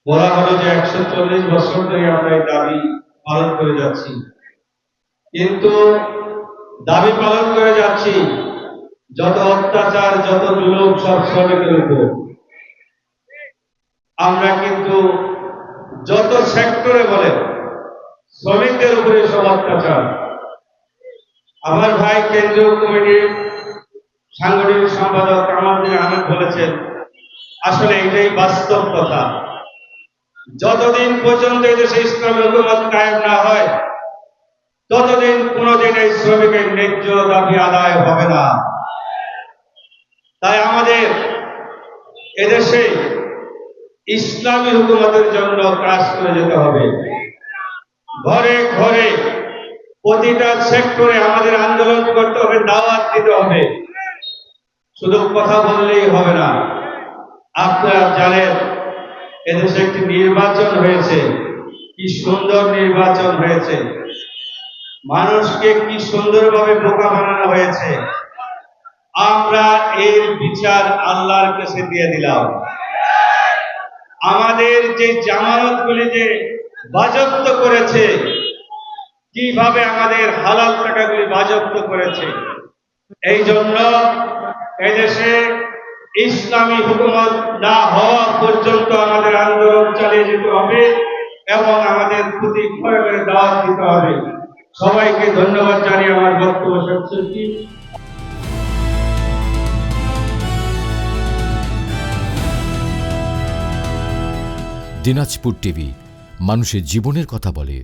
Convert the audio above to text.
বলা হলো যে 140 বছর ধরে আমরা এই দাবি পালন করে যাচ্ছি, কিন্তু দাবি পালন করে যাচ্ছি যত অত্যাচার যত জুলুম সব শ্রমিকের উপর। আমরা কিন্তু যত সেক্টরে বলেন শ্রমিকদের উপরে সব অত্যাচার। আমার ভাই কেন্দ্রীয় কমিটির সাংগঠনিক সম্পাদক কামালউদ্দিন আহমেদ বলেছেন, আসলে এটাই বাস্তব কথা। যতদিন পর্যন্ত এদেশে ইসলামী হুকুমত কায়েম না হয় ততদিন কোনদিন এই শ্রমিকের ন্যায্য দাবি আদায় হবে না। তাই আমাদের এদেশে ইসলামী হুকুমতের জন্য কাজ করে যেতে হবে। ঘরে ঘরে প্রতিটা সেক্টরে আমাদের আন্দোলন করতে হবে, দাওয়াত দিতে হবে। শুধু কথা বললেই হবে না। আপনারা জানেন এদেশে একটি নির্বাচন হয়েছে, কি সুন্দর নির্বাচন হয়েছে, মানুষকে কি সুন্দরভাবে বোকা বানানো হয়েছে। আমরা এর বিচার আল্লাহর কাছে দিয়ে দিলাম। আমাদের যে জামানতগুলি যে বাজেয়াপ্ত করেছে, কিভাবে আমাদের হালাল টাকাগুলি বাজেয়াপ্ত করেছে, এই জন্য এদেশে ইসলামী হুকুমত না হওয়া পর্যন্ত আমাদের আন্দোলন চালিয়ে যেতে হবে এবং আমাদের প্রতি ঘরে ঘরে দাওয়াত দিতে হবে। সবাইকে ধন্যবাদ জানিয়ে আমার বক্তব্য শেষ করছি। দিনাজপুর টিভি, মানুষের জীবনের কথা বলে।